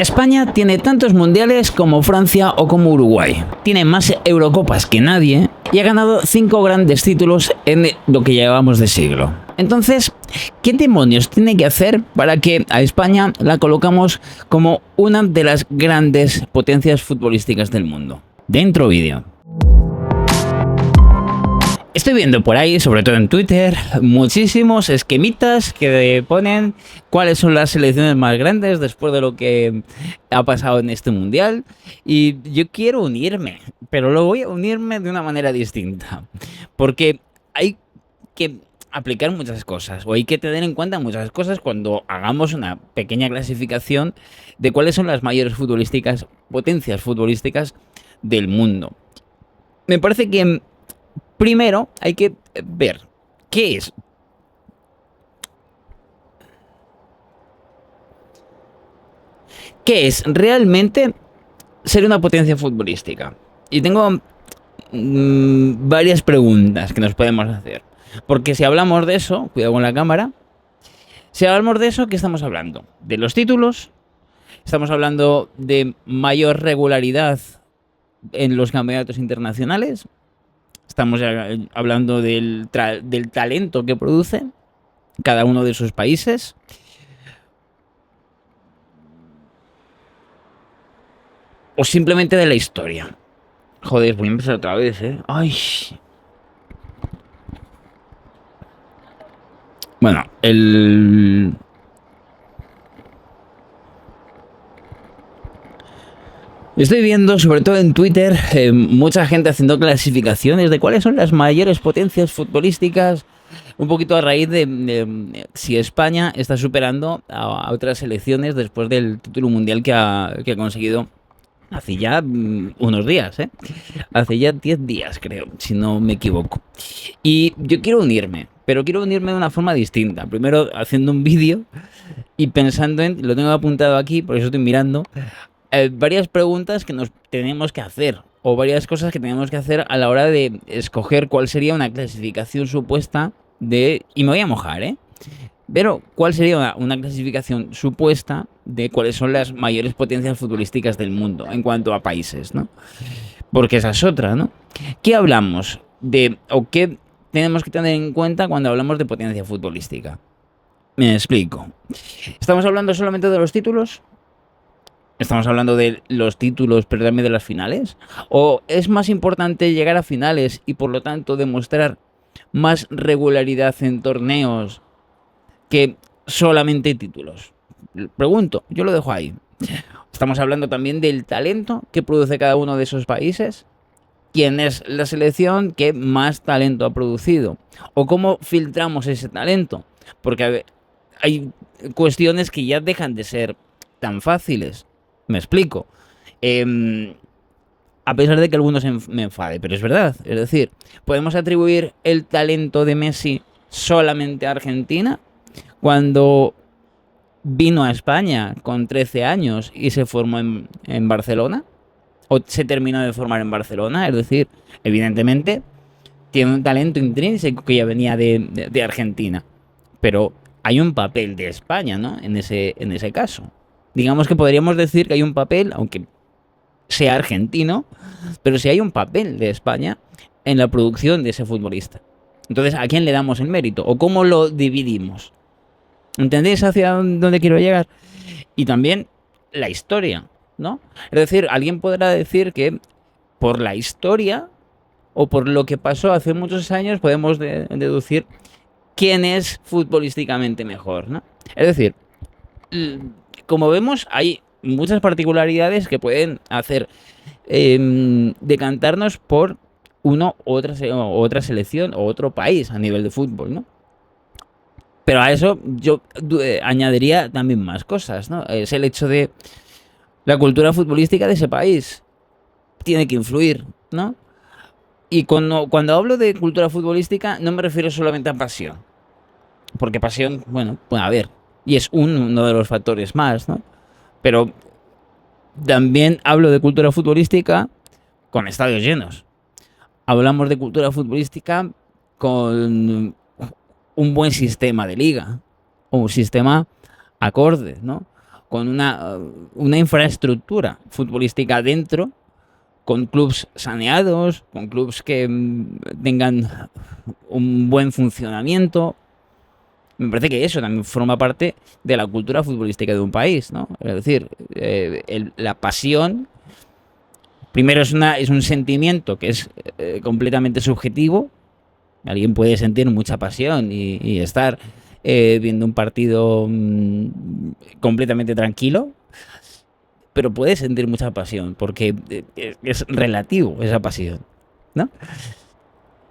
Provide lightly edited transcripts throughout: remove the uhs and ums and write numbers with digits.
España tiene tantos mundiales como Francia o como Uruguay. Tiene más Eurocopas que nadie y ha ganado 5 grandes títulos en lo que llevamos de siglo. Entonces, ¿qué demonios tiene que hacer para que a España la colocamos como una de las grandes potencias futbolísticas del mundo? Dentro vídeo. Estoy viendo por ahí, sobre todo en Twitter, muchísimos esquemitas que ponen cuáles son las selecciones más grandes después de lo que ha pasado en este mundial. Y yo quiero unirme, pero lo voy a unirme de una manera distinta. Porque hay que aplicar muchas cosas, o hay que tener en cuenta muchas cosas cuando hagamos una pequeña clasificación de cuáles son las mayores potencias futbolísticas del mundo. Me parece que primero hay que ver qué es realmente ser una potencia futbolística. Y tengo varias preguntas que nos podemos hacer. Porque si hablamos de eso, cuidado con la cámara, si hablamos de eso, ¿qué estamos hablando? ¿De los títulos? ¿Estamos hablando de mayor regularidad en los campeonatos internacionales? Estamos hablando del talento que produce cada uno de sus países. O simplemente de la historia. Joder, voy a empezar otra vez, ¿eh? Ay. Bueno, Estoy viendo, sobre todo en Twitter, mucha gente haciendo clasificaciones de cuáles son las mayores potencias futbolísticas, un poquito a raíz de si España está superando a otras selecciones después del título mundial que ha conseguido hace ya unos días, ¿eh? Hace ya 10 días, creo, si no me equivoco. Y yo quiero unirme, pero quiero unirme de una forma distinta. Primero haciendo un vídeo y pensando lo tengo apuntado aquí, por eso estoy mirando, varias preguntas que nos tenemos que hacer, o varias cosas que tenemos que hacer a la hora de escoger cuál sería una clasificación supuesta y me voy a mojar, pero ¿cuál sería una clasificación supuesta de cuáles son las mayores potencias futbolísticas del mundo en cuanto a países, ¿no? Porque esa es otra, ¿no? ¿Qué hablamos o qué tenemos que tener en cuenta cuando hablamos de potencia futbolística? Me explico. ¿Estamos hablando solamente de los títulos? ¿Estamos hablando de los títulos, pero también de las finales? ¿O es más importante llegar a finales y por lo tanto demostrar más regularidad en torneos que solamente títulos? Pregunto, yo lo dejo ahí. Estamos hablando también del talento que produce cada uno de esos países. ¿Quién es la selección que más talento ha producido? ¿O cómo filtramos ese talento? Porque hay cuestiones que ya dejan de ser tan fáciles. Me explico. A pesar de que algunos me enfade, pero es verdad. Es decir, ¿podemos atribuir el talento de Messi solamente a Argentina cuando vino a España con 13 años y se formó en Barcelona? ¿O se terminó de formar en Barcelona? Es decir, evidentemente tiene un talento intrínseco que ya venía de Argentina. Pero hay un papel de España, ¿no? En ese caso. Digamos que podríamos decir que hay un papel, aunque sea argentino, pero sí hay un papel de España en la producción de ese futbolista. Entonces, ¿a quién le damos el mérito? ¿O cómo lo dividimos? ¿Entendéis hacia dónde quiero llegar? Y también la historia, ¿no? Es decir, alguien podrá decir que por la historia o por lo que pasó hace muchos años podemos deducir quién es futbolísticamente mejor, ¿no? Es decir, como vemos, hay muchas particularidades que pueden hacer decantarnos por otra selección o otro país a nivel de fútbol, ¿no? Pero a eso yo añadiría también más cosas, ¿no? Es el hecho de la cultura futbolística de ese país. Tiene que influir, ¿no? Y cuando hablo de cultura futbolística no me refiero solamente a pasión. Porque pasión, bueno, puede haber. Y es uno de los factores más, ¿no? Pero también hablo de cultura futbolística con estadios llenos. Hablamos de cultura futbolística con un buen sistema de liga. O un sistema acorde, ¿no? con una infraestructura futbolística dentro, con clubes saneados, con clubes que tengan un buen funcionamiento. Me parece que eso también forma parte de la cultura futbolística de un país, ¿no? Es decir, la pasión, primero es un sentimiento que es completamente subjetivo. Alguien puede sentir mucha pasión y estar viendo un partido completamente tranquilo, pero puede sentir mucha pasión porque es relativo esa pasión, ¿no?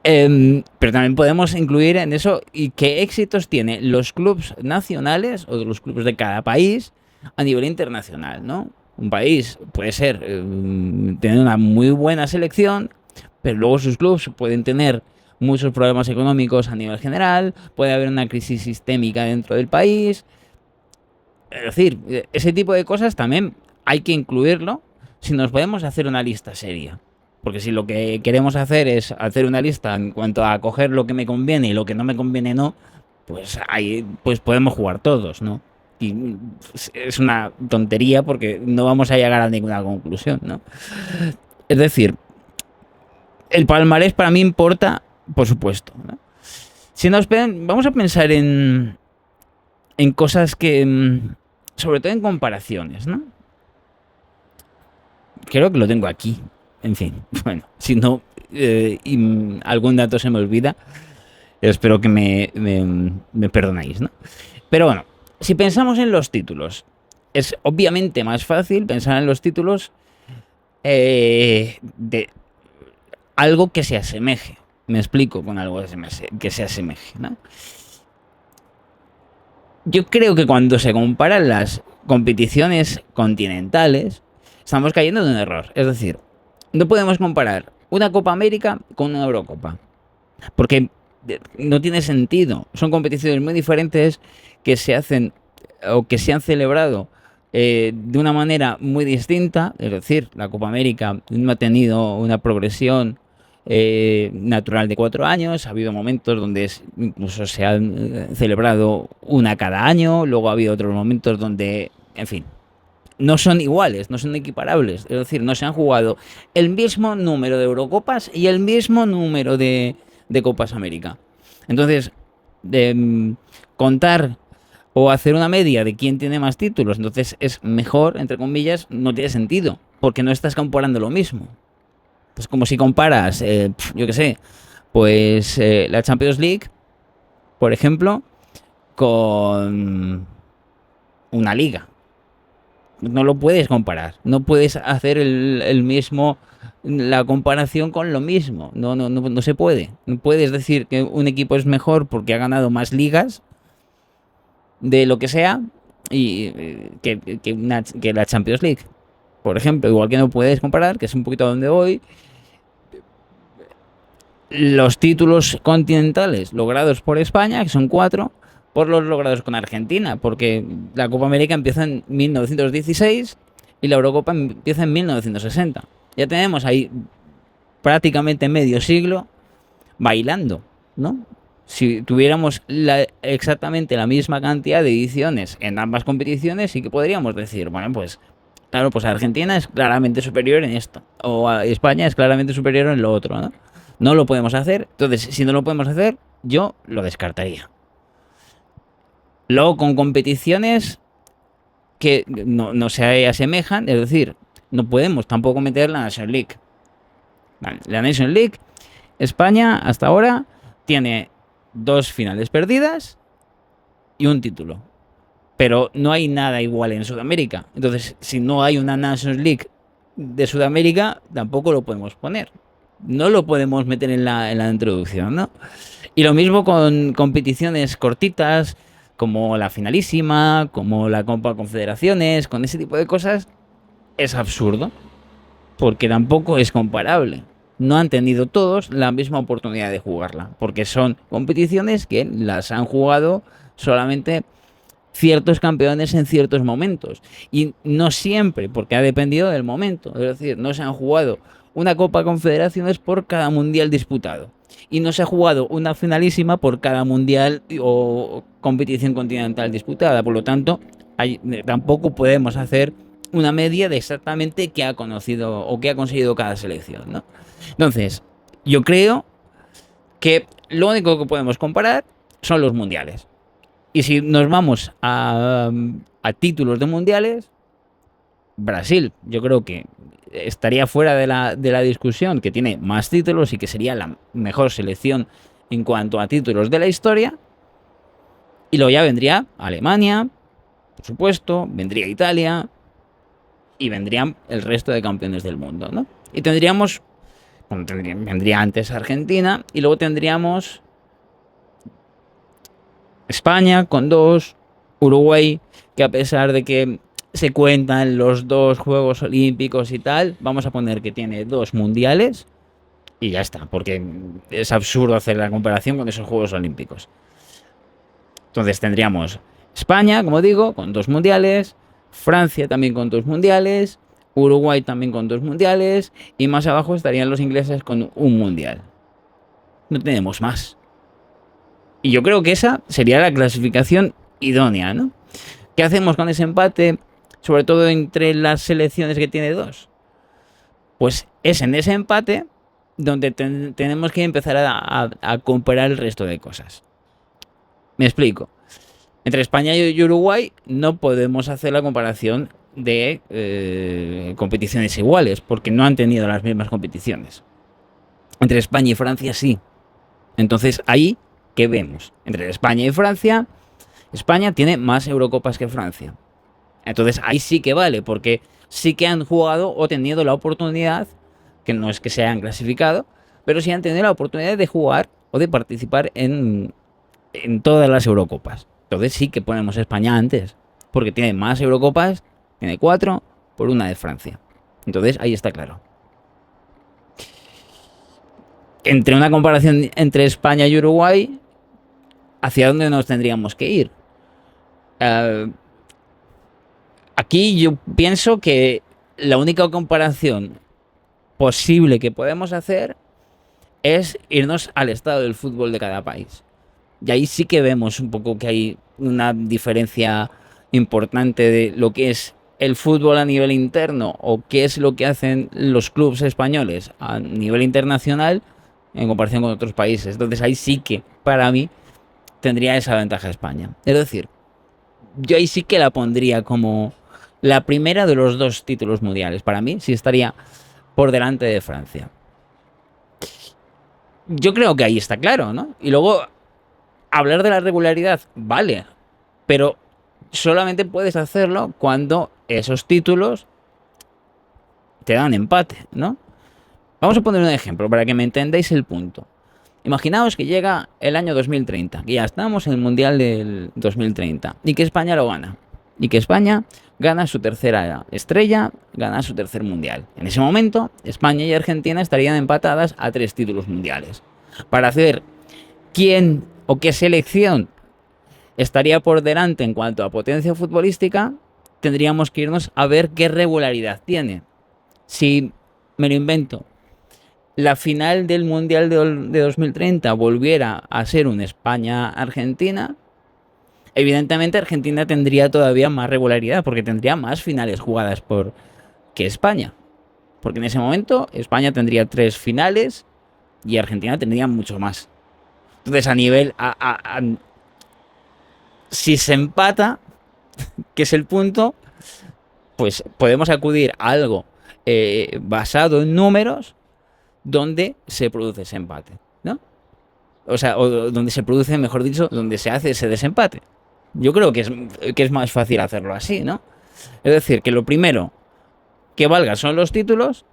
Pero también podemos incluir en eso y qué éxitos tienen los clubes nacionales o los clubes de cada país a nivel internacional, ¿no? Un país puede ser tener una muy buena selección, pero luego sus clubes pueden tener muchos problemas económicos a nivel general, puede haber una crisis sistémica dentro del país. Es decir, ese tipo de cosas también hay que incluirlo si nos podemos hacer una lista seria. Porque si lo que queremos hacer es hacer una lista en cuanto a coger lo que me conviene y lo que no me conviene no, pues ahí pues podemos jugar todos, ¿no? Y es una tontería porque no vamos a llegar a ninguna conclusión, ¿no? Es decir, el palmarés para mí importa, por supuesto, ¿no? Si vamos a pensar en cosas que, sobre todo en comparaciones, ¿no? Creo que lo tengo aquí. En fin, bueno, si no, algún dato se me olvida, espero que me perdonáis, ¿no? Pero bueno, si pensamos en los títulos, es obviamente más fácil pensar en los títulos de algo que se asemeje. Me explico con algo que se asemeje, ¿no? Yo creo que cuando se comparan las competiciones continentales, estamos cayendo en un error. Es decir, no podemos comparar una Copa América con una Eurocopa, porque no tiene sentido. Son competiciones muy diferentes que se hacen o que se han celebrado de una manera muy distinta. Es decir, la Copa América no ha tenido una progresión natural de 4 años. Ha habido momentos donde incluso se han celebrado una cada año. Luego ha habido otros momentos donde, en fin, no son iguales, no son equiparables. Es decir, no se han jugado el mismo número de Eurocopas y el mismo número de Copas América. Entonces, contar o hacer una media de quién tiene más títulos, entonces es mejor, entre comillas, no tiene sentido, porque no estás comparando lo mismo. Pues como si comparas, yo qué sé, pues la Champions League, por ejemplo, con una liga. No lo puedes comparar, no puedes hacer la comparación con lo mismo, no se puede. No puedes decir que un equipo es mejor porque ha ganado más ligas de lo que sea y que la Champions League, por ejemplo. Igual que no puedes comparar, que es un poquito a donde voy, los títulos continentales logrados por España, que son 4, por los logrados con Argentina, porque la Copa América empieza en 1916 y la Eurocopa empieza en 1960. Ya tenemos ahí prácticamente medio siglo bailando, ¿no? Si tuviéramos exactamente la misma cantidad de ediciones en ambas competiciones, sí que podríamos decir, bueno, pues claro, pues Argentina es claramente superior en esto, o España es claramente superior en lo otro, ¿no? No lo podemos hacer. Entonces, si no lo podemos hacer, yo lo descartaría. Luego, con competiciones que no se asemejan, es decir, no podemos tampoco meter la National League. La National League, España hasta ahora tiene 2 finales perdidas y un título. Pero no hay nada igual en Sudamérica. Entonces, si no hay una National League de Sudamérica, tampoco lo podemos poner. No lo podemos meter en la introducción, ¿no? Y lo mismo con competiciones cortitas, como la finalísima, como la Copa Confederaciones, con ese tipo de cosas, es absurdo, porque tampoco es comparable. No han tenido todos la misma oportunidad de jugarla, porque son competiciones que las han jugado solamente ciertos campeones en ciertos momentos, y no siempre, porque ha dependido del momento. Es decir, no se han jugado una Copa Confederaciones por cada mundial disputado, y no se ha jugado una finalísima por cada mundial o competición continental disputada. Por lo tanto, tampoco podemos hacer una media de exactamente qué ha conocido o qué ha conseguido cada selección, ¿no? Entonces, yo creo que lo único que podemos comparar son los mundiales. Y si nos vamos a títulos de mundiales, Brasil, yo creo que estaría fuera de la discusión, que tiene más títulos y que sería la mejor selección en cuanto a títulos de la historia. Y luego ya vendría Alemania, por supuesto, vendría Italia y vendrían el resto de campeones del mundo, ¿no? Y tendríamos, bueno, vendría antes Argentina y luego tendríamos España con 2, Uruguay, que a pesar de que se cuentan los 2 Juegos Olímpicos y tal, vamos a poner que tiene 2 mundiales y ya está, porque es absurdo hacer la comparación con esos Juegos Olímpicos. Entonces tendríamos España, como digo, con 2 mundiales, Francia también con 2 mundiales, Uruguay también con 2 mundiales y más abajo estarían los ingleses con 1 mundial. No tenemos más. Y yo creo que esa sería la clasificación idónea, ¿no? ¿Qué hacemos con ese empate? Sobre todo entre las selecciones que tiene 2. Pues es en ese empate donde tenemos que empezar a comparar el resto de cosas. Me explico. Entre España y Uruguay no podemos hacer la comparación de competiciones iguales, porque no han tenido las mismas competiciones. Entre España y Francia sí. Entonces ahí, ¿qué vemos? Entre España y Francia, España tiene más Eurocopas que Francia. Entonces ahí sí que vale, porque sí que han jugado o tenido la oportunidad, que no es que se hayan clasificado, pero sí han tenido la oportunidad de jugar o de participar en todas las Eurocopas. Entonces sí que ponemos a España antes, porque tiene más Eurocopas, tiene 4 por 1 de Francia. Entonces ahí está claro. Entre una comparación entre España y Uruguay, ¿hacia dónde nos tendríamos que ir? Aquí yo pienso que la única comparación posible que podemos hacer es irnos al estado del fútbol de cada país. Y ahí sí que vemos un poco que hay una diferencia importante de lo que es el fútbol a nivel interno o qué es lo que hacen los clubes españoles a nivel internacional en comparación con otros países. Entonces ahí sí que, para mí, tendría esa ventaja España. Es decir, yo ahí sí que la pondría como la primera de los 2 títulos mundiales. Para mí sí estaría por delante de Francia. Yo creo que ahí está claro, ¿no? Y luego hablar de la regularidad, vale, pero solamente puedes hacerlo cuando esos títulos te dan empate, ¿no? Vamos a poner un ejemplo para que me entendáis el punto. Imaginaos que llega el año 2030, que ya estamos en el Mundial del 2030, y que España lo gana. Y que España gana su tercera estrella, gana su tercer Mundial. En ese momento, España y Argentina estarían empatadas a 3 títulos mundiales. Para hacer quién o qué selección estaría por delante en cuanto a potencia futbolística, tendríamos que irnos a ver qué regularidad tiene. Si me lo invento, la final del Mundial de 2030 volviera a ser un España-Argentina, evidentemente Argentina tendría todavía más regularidad, porque tendría más finales jugadas que España. Porque en ese momento España tendría 3 finales y Argentina tendría mucho más. Entonces a nivel... si se empata, que es el punto, pues podemos acudir a algo basado en números donde se produce ese empate, ¿no? O sea, o donde se produce, mejor dicho, donde se hace ese desempate. Yo creo que es más fácil hacerlo así, ¿no? Es decir, que lo primero que valga son los títulos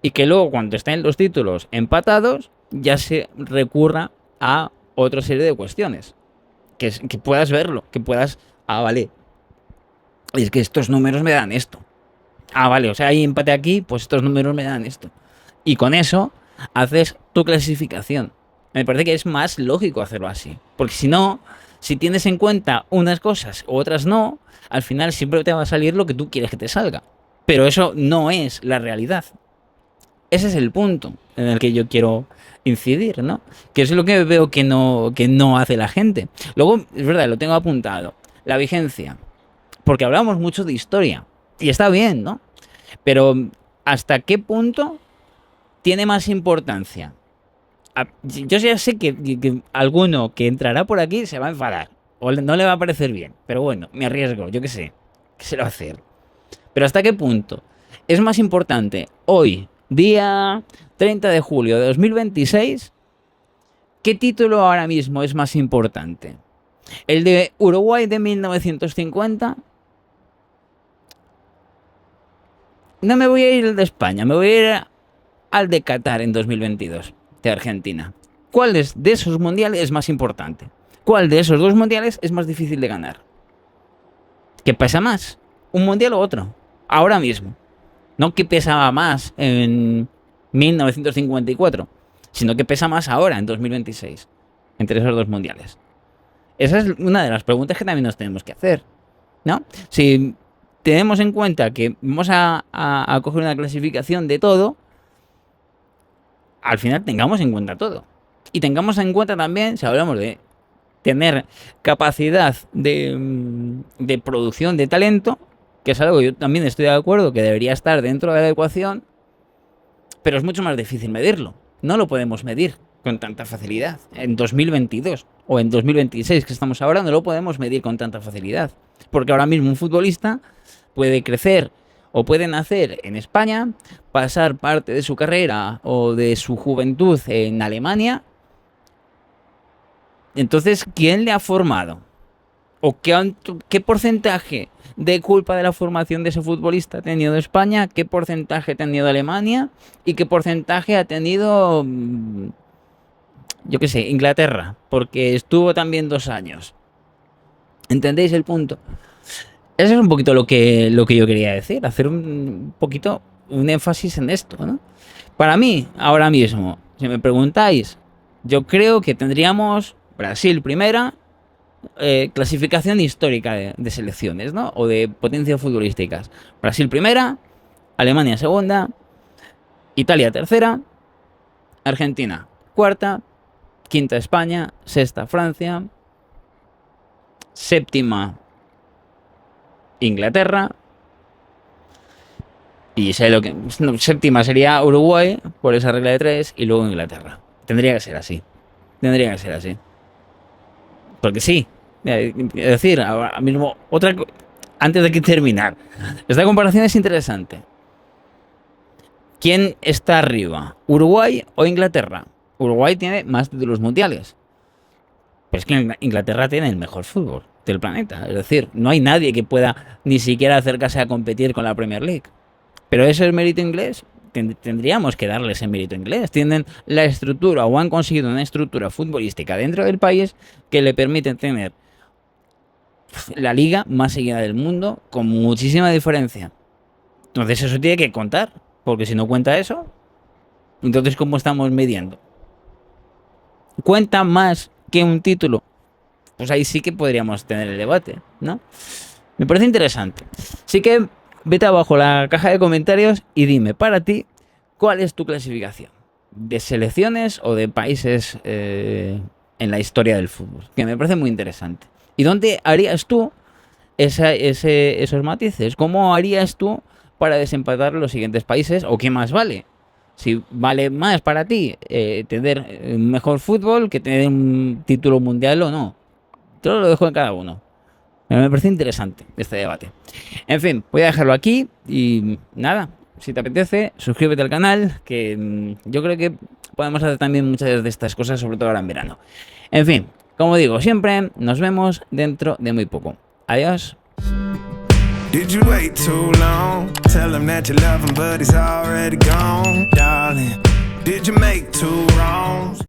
y que luego cuando estén los títulos empatados ya se recurra a otra serie de cuestiones. Que puedas verlo, que puedas... Ah, vale. Es que estos números me dan esto. Ah, vale, o sea, hay empate aquí, pues estos números me dan esto. Y con eso haces tu clasificación. Me parece que es más lógico hacerlo así. Porque si no, si tienes en cuenta unas cosas u otras no, al final siempre te va a salir lo que tú quieres que te salga. Pero eso no es la realidad. Ese es el punto en el que yo quiero incidir, ¿no? Que es lo que veo que no hace la gente. Luego, es verdad, lo tengo apuntado. La vigencia. porque hablamos mucho de historia. Y está bien, ¿no? Pero ¿hasta qué punto tiene más importancia? Yo ya sé que alguno que entrará por aquí se va a enfadar. O no le va a parecer bien. Pero bueno, me arriesgo, yo qué sé. ¿Qué se lo va a hacer? Pero ¿hasta qué punto es más importante hoy, día 30 de julio de 2026, qué título ahora mismo es más importante? ¿El de Uruguay de 1950? No me voy a ir al de España, me voy a ir al de Qatar en 2022, de Argentina. ¿Cuál de esos mundiales es más importante? ¿Cuál de esos dos mundiales es más difícil de ganar? ¿Qué pesa más? ¿Un mundial u otro? Ahora mismo. No que pesaba más en 1954, sino que pesa más ahora, en 2026, entre esos dos mundiales. Esa es una de las preguntas que también nos tenemos que hacer, ¿no? Si tenemos en cuenta que vamos a coger una clasificación de todo, al final tengamos en cuenta todo. Y tengamos en cuenta también, si hablamos de tener capacidad de producción de talento, que es algo que yo también estoy de acuerdo que debería estar dentro de la ecuación, pero es mucho más difícil medirlo. No lo podemos medir con tanta facilidad. En 2022 o en 2026, que estamos ahora, no lo podemos medir con tanta facilidad. Porque ahora mismo un futbolista puede crecer o puede nacer en España, pasar parte de su carrera o de su juventud en Alemania. Entonces, ¿quién le ha formado? ¿O qué porcentaje de culpa de la formación de ese futbolista ha tenido España? ¿Qué porcentaje ha tenido Alemania? ¿Y qué porcentaje ha tenido, yo qué sé, Inglaterra? Porque estuvo también 2 años. ¿Entendéis el punto? Eso es un poquito lo que yo quería decir, hacer un poquito un énfasis en esto, ¿no? Para mí, ahora mismo, si me preguntáis, yo creo que tendríamos Brasil primera, clasificación histórica de selecciones, ¿no? O de potencias futbolísticas. Brasil primera, Alemania segunda, Italia tercera, Argentina cuarta, quinta España, sexta Francia, séptima Inglaterra, y sé lo que... No, séptima sería Uruguay, por esa regla de 3, y luego Inglaterra. Tendría que ser así. Tendría que ser así. Porque sí. Es decir, ahora mismo, antes de que terminar, esta comparación es interesante. ¿Quién está arriba? ¿Uruguay o Inglaterra? Uruguay tiene más títulos mundiales. Pero es que Inglaterra tiene el mejor fútbol del planeta. Es decir, no hay nadie que pueda ni siquiera acercarse a competir con la Premier League. Pero ese es el mérito inglés. Tendríamos que darles el mérito inglés. Tienen la estructura o han conseguido una estructura futbolística dentro del país que le permite tener la liga más seguida del mundo con muchísima diferencia. Entonces eso tiene que contar. Porque si no cuenta eso, entonces ¿cómo estamos midiendo? ¿Cuenta más que un título? Pues ahí sí que podríamos tener el debate, ¿no? Me parece interesante. Así que vete abajo la caja de comentarios y dime, para ti, ¿cuál es tu clasificación? ¿De selecciones o de países en la historia del fútbol? Que me parece muy interesante. ¿Y dónde harías tú esos matices? ¿Cómo harías tú para desempatar los siguientes países? ¿O qué más vale? Si vale más para ti tener un mejor fútbol que tener un título mundial o no. Yo lo dejo en cada uno. Me parece interesante este debate. En fin, voy a dejarlo aquí y nada, si te apetece, suscríbete al canal, que yo creo que podemos hacer también muchas de estas cosas, sobre todo ahora en verano. En fin, como digo siempre, nos vemos dentro de muy poco. Adiós. Did you wait too long? Tell him that you love him, but he's already gone, darling. Did you make two wrongs?